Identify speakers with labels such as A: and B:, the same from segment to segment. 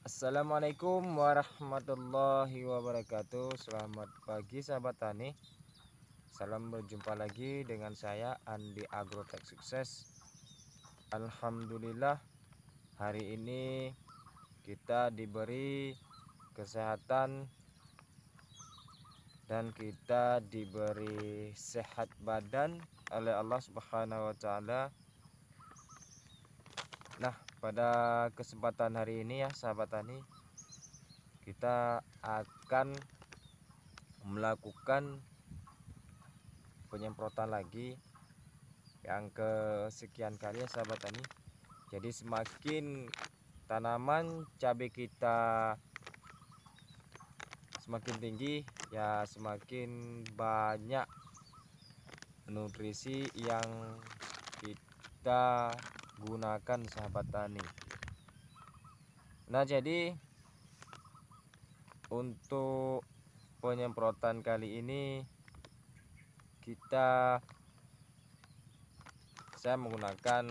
A: Assalamualaikum warahmatullahi wabarakatuh. Selamat pagi sahabat tani. Salam berjumpa lagi dengan saya Andi Agrotech Sukses. Alhamdulillah hari ini kita diberi kesehatan dan kita diberi sehat badan oleh Allah Subhanahu wa taala. Nah, pada kesempatan hari ini ya sahabat tani, kita akan melakukan penyemprotan lagi yang kesekian kali ya sahabat tani. Jadi semakin tanaman cabai kita semakin tinggi ya, semakin banyak nutrisi yang kita gunakan sahabat tani. Nah, jadi untuk penyemprotan kali ini saya menggunakan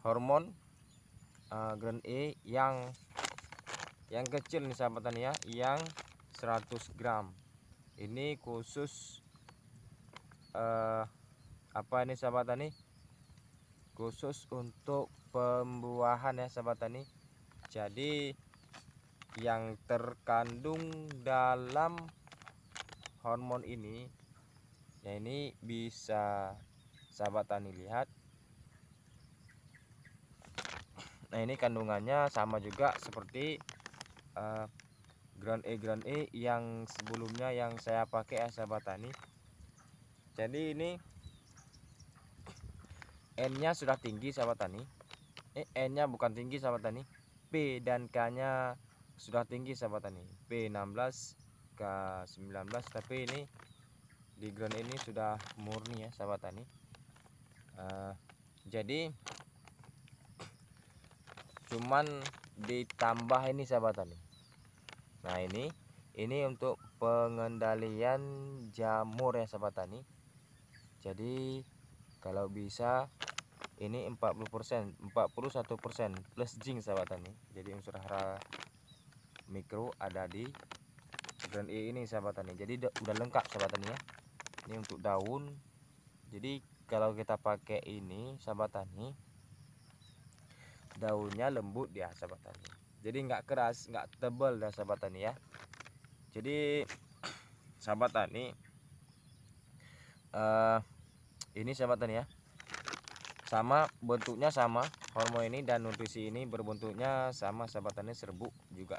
A: hormon Grand E yang kecil nih sahabat tani ya, yang 100 gram. Ini khusus apa ini sahabat tani? Khusus untuk pembuahan ya sahabat tani. Jadi yang terkandung dalam hormon ini ya, ini bisa sahabat tani lihat. Nah, ini kandungannya sama juga seperti Grand E yang sebelumnya yang saya pakai ya sahabat tani. Jadi ini N-nya sudah tinggi sahabat tani. N-nya bukan tinggi sahabat tani. P dan K-nya sudah tinggi sahabat tani. P16, K19, tapi ini di Grand ini sudah murni ya sahabat tani. Jadi cuman ditambah ini sahabat tani. Nah, ini untuk pengendalian jamur ya sahabat tani. Jadi kalau bisa ini 40%, 41% plus zinc sahabat tani. Jadi unsur hara mikro ada di Grand E ini sahabat tani. Jadi udah lengkap sahabat tani ya. Ini untuk daun. Jadi kalau kita pakai ini sahabat tani, daunnya lembut dia sahabat tani. Jadi nggak keras, nggak tebal dah sahabat tani ya. Jadi sahabat tani, ini sahabat tani ya, sama bentuknya sama, hormon ini dan nutrisi ini berbentuknya sama sahabat tani, serbuk juga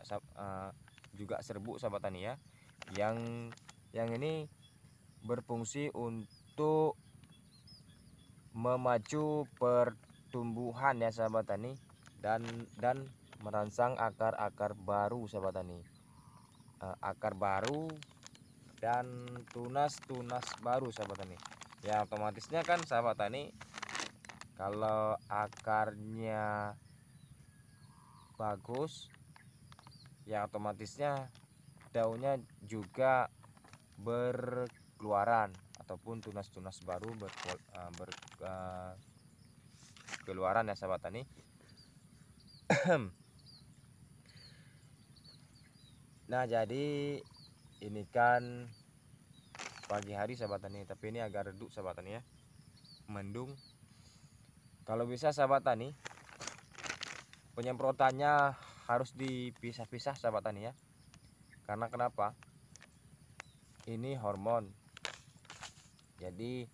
A: juga serbuk sahabat tani ya. Yang ini berfungsi untuk memacu pertumbuhan ya sahabat tani, dan merangsang akar-akar baru sahabat tani. Akar baru dan tunas-tunas baru sahabat tani. Ya otomatisnya kan sahabat tani, kalau akarnya bagus ya otomatisnya daunnya juga berkeluaran ataupun tunas-tunas baru berkeluaran ya sahabat tani. Nah, jadi ini kan pagi hari sahabat tani, tapi ini agak redup sahabat tani ya, mendung. Kalau bisa sahabat tani, penyemprotannya harus dipisah-pisah sahabat tani ya. Karena kenapa? Ini hormon. Jadi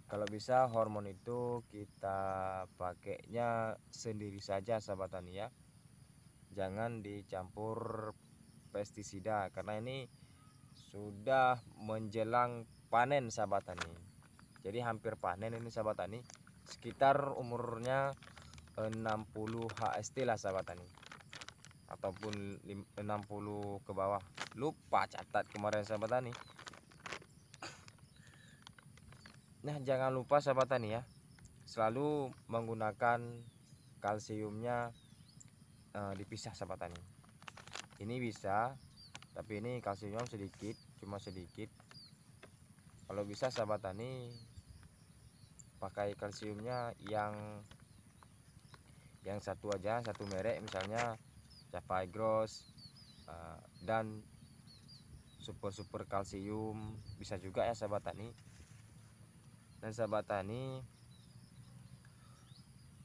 A: kalau bisa hormon itu kita pakainya sendiri saja sahabat tani ya. Jangan dicampur pestisida karena ini sudah menjelang panen sahabat tani. Jadi hampir panen ini sahabat tani. Sekitar umurnya 60 HST lah sahabat tani, ataupun 60 ke bawah. Lupa catat kemarin sahabat tani. Nah, jangan lupa sahabat tani ya, selalu menggunakan kalsiumnya dipisah sahabat tani. Ini bisa, tapi ini kalsiumnya sedikit, cuma sedikit. Kalau bisa sahabat tani pakai kalsiumnya yang yang satu aja, satu merek, misalnya Capai Gross dan super kalsium, bisa juga ya sahabat tani. Dan sahabat tani,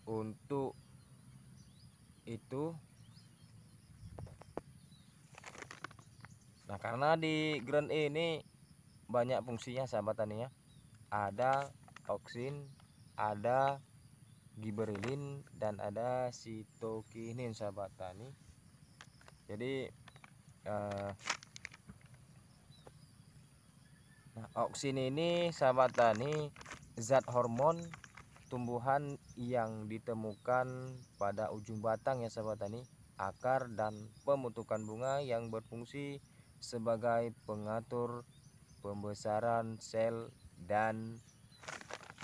A: untuk itu, nah karena di Grand E ini banyak fungsinya sahabat tani ya, ada oksin, ada giberelin, dan ada sitokinin sahabat tani. Jadi nah, oksin ini sahabat tani zat hormon tumbuhan yang ditemukan pada ujung batang ya sahabat tani, akar dan pembentukan bunga, yang berfungsi sebagai pengatur pembesaran sel dan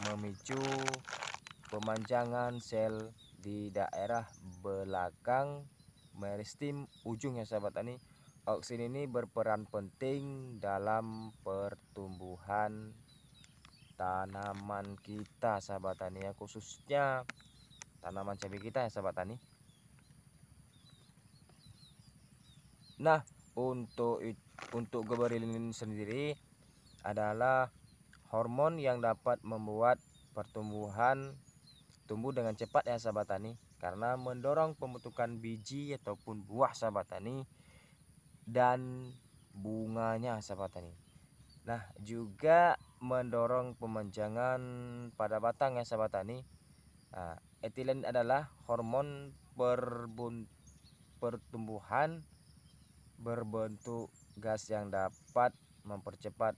A: memicu pemanjangan sel di daerah belakang meristem ujung ya sahabat tani. Oksin ini berperan penting dalam pertumbuhan tanaman kita sahabat tani ya, khususnya tanaman cabai kita ya sahabat tani. Nah, untuk giberelin sendiri adalah hormon yang dapat membuat pertumbuhan tumbuh dengan cepat ya sahabat tani, karena mendorong pembentukan biji ataupun buah sahabat tani dan bunganya sahabat tani. Nah, juga mendorong pemanjangan pada batang ya sahabat tani. Nah, etilen adalah hormon pertumbuhan berbentuk gas yang dapat mempercepat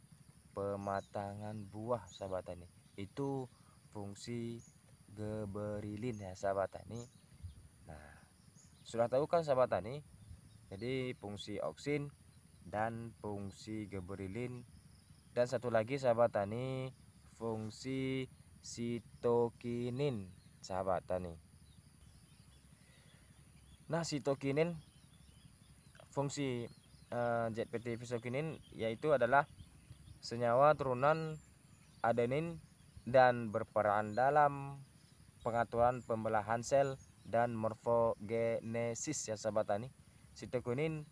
A: pematangan buah sahabat tani. Itu fungsi giberelin ya sahabat tani. Nah, sudah tahu kan sahabat tani, jadi fungsi oksin dan fungsi giberelin, dan satu lagi sahabat tani, fungsi sitokinin sahabat tani. Nah, sitokinin, fungsi ZPT sitokinin yaitu adalah senyawa turunan adenin dan berperan dalam pengaturan pembelahan sel dan morfogenesis ya sahabat tani. Sitokinin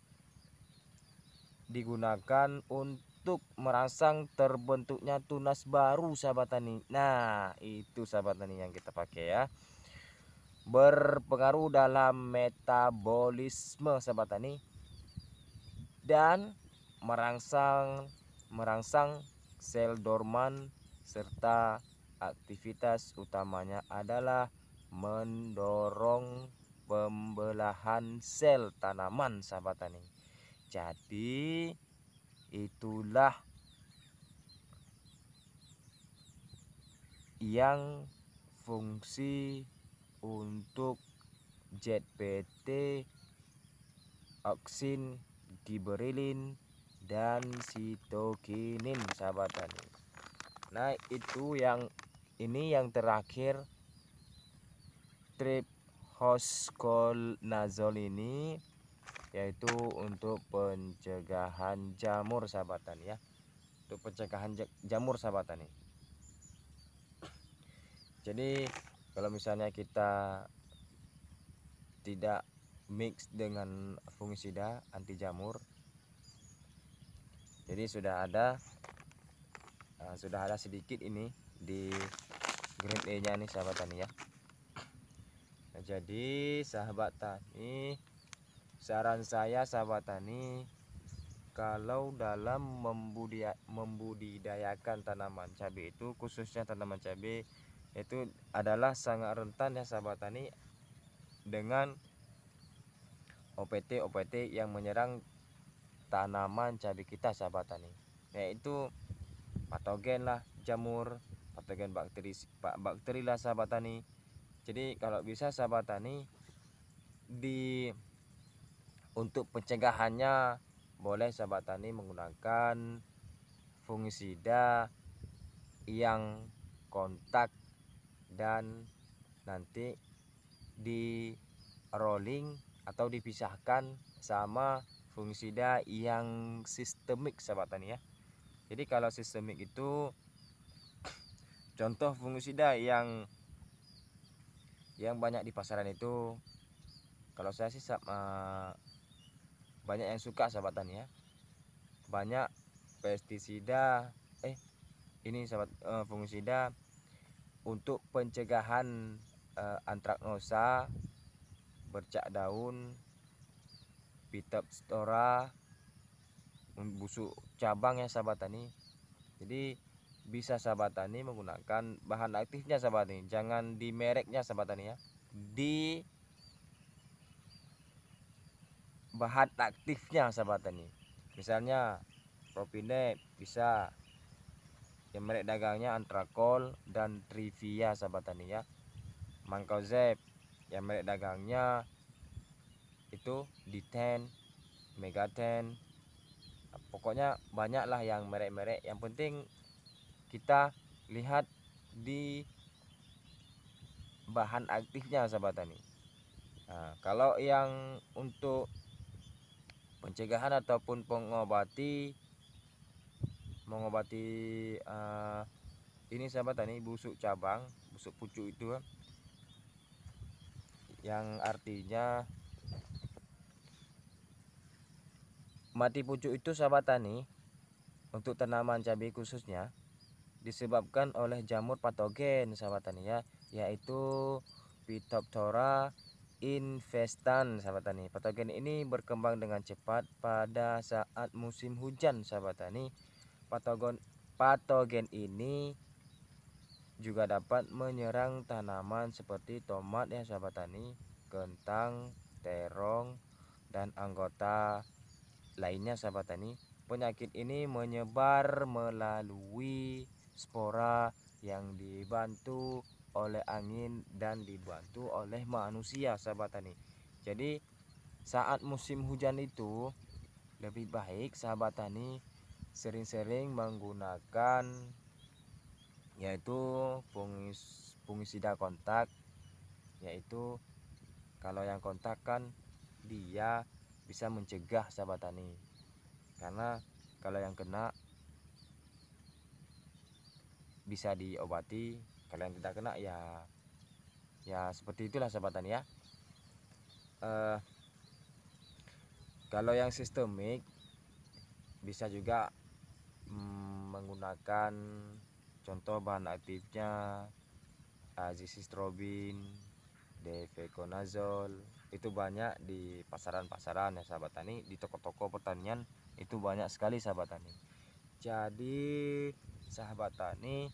A: digunakan untuk merangsang terbentuknya tunas baru sahabat tani. Nah, itu sahabat tani yang kita pakai ya, berpengaruh dalam metabolisme sahabat tani, dan merangsang sel dorman, serta aktivitas utamanya adalah mendorong pembelahan sel tanaman sahabat tani. Jadi itulah yang fungsi untuk ZPT, oksin, giberelin, dan sitokinin sahabat tani. Nah, itu yang ini yang terakhir, trifosconazole ini, yaitu untuk pencegahan jamur sahabat tani ya, untuk pencegahan jamur sahabat tani. Jadi kalau misalnya kita tidak mix dengan fungisida anti jamur, jadi sudah ada sedikit ini di grade E nya nih sahabat tani ya. Nah, jadi sahabat tani, saran saya sahabat tani, kalau dalam membudidayakan tanaman cabai itu, khususnya tanaman cabai itu adalah sangat rentan ya sahabat tani dengan OPT yang menyerang tanaman cabai kita sahabat tani, yaitu patogen lah, jamur, patogen bakteri lah sahabat tani. Jadi kalau bisa sahabat tani, untuk pencegahannya boleh sahabat tani menggunakan fungisida yang kontak dan nanti di rolling atau dipisahkan sama fungisida yang sistemik sahabat tani ya. Jadi kalau sistemik itu contoh fungisida yang yang banyak di pasaran itu, kalau saya sih banyak yang suka sahabat tani ya, banyak pestisida ini sahabat fungisida untuk pencegahan antraknosa, bercak daun, Phytophthora, busuk cabang ya sahabat tani. Jadi bisa sahabat tani menggunakan bahan aktifnya sahabat tani, jangan di mereknya sahabat tani ya, di bahan aktifnya sahabat tani. Misalnya Propinet bisa, yang merek dagangnya Antrakol dan Trivia sahabat tani ya. Mancozeb yang merek dagangnya itu D10, Megaten, pokoknya banyak lah yang merek-merek. Yang penting kita lihat di bahan aktifnya sahabat tani. Nah, kalau yang untuk pencegahan ataupun mengobati ini sahabat tani, busuk cabang, busuk pucuk itu, yang artinya mati pucuk itu sahabat tani, untuk tanaman cabai khususnya disebabkan oleh jamur patogen sahabat tani ya, yaitu Phytophthora infestans sahabat tani. Patogen ini berkembang dengan cepat pada saat musim hujan sahabat tani. Patogen ini juga dapat menyerang tanaman seperti tomat ya sahabat tani, kentang, terong, dan anggota lainnya sahabat tani. Penyakit ini menyebar melalui spora yang dibantu oleh angin dan dibantu oleh manusia sahabat tani. Jadi saat musim hujan itu lebih baik sahabat tani sering-sering menggunakan yaitu fungisida kontak, yaitu kalau yang kontak kan dia bisa mencegah sahabat tani, karena kalau yang kena bisa diobati, kalau yang tidak kena ya seperti itulah sahabat tani ya. Kalau yang sistemik bisa juga menggunakan contoh bahan aktifnya azithromycin, difenoconazole, itu banyak di pasaran-pasaran ya sahabat tani, di toko-toko pertanian itu banyak sekali sahabat tani. Jadi sahabat tani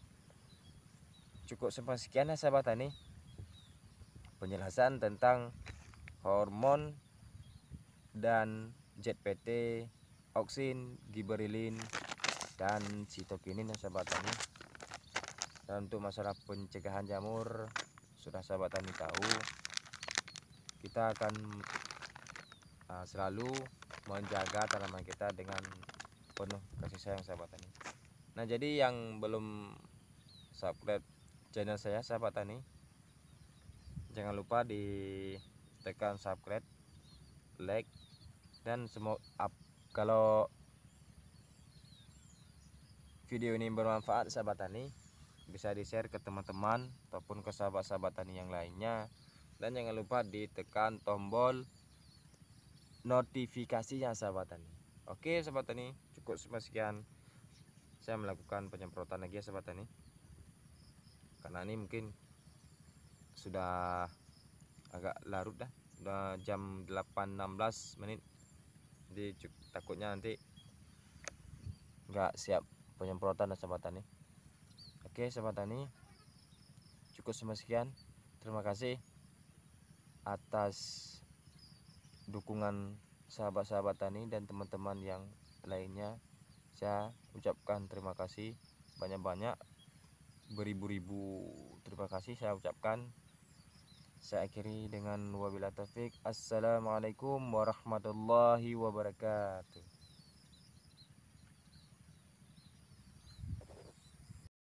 A: cukup sampai sekian ya sahabat tani penjelasan tentang hormon dan ZPT, auksin, giberelin, dan sitokinin ya sahabat tani. Dan untuk masalah pencegahan jamur sudah sahabat tani tahu, kita akan selalu menjaga tanaman kita dengan penuh kasih sayang sahabat tani. Nah, jadi yang belum subscribe channel saya sahabat tani, jangan lupa ditekan subscribe, like, dan kalau video ini bermanfaat sahabat tani, bisa di share ke teman-teman ataupun ke sahabat-sahabat tani yang lainnya. Dan jangan lupa ditekan tombol notifikasinya sahabat tani. Oke sahabat tani, cukup sekian. Saya melakukan penyemprotan lagi ya sahabat tani, karena ini mungkin sudah agak larut dah, udah jam 8.16 menit, jadi takutnya nanti nggak siap penyemprotan ya sahabat tani. Oke sahabat tani, cukup sekian. Terima kasih atas dukungan sahabat-sahabat tani dan teman-teman yang lainnya. Saya ucapkan terima kasih banyak-banyak, beribu-ribu terima kasih saya ucapkan. Saya akhiri dengan wabillahi taufik. Assalamualaikum warahmatullahi wabarakatuh.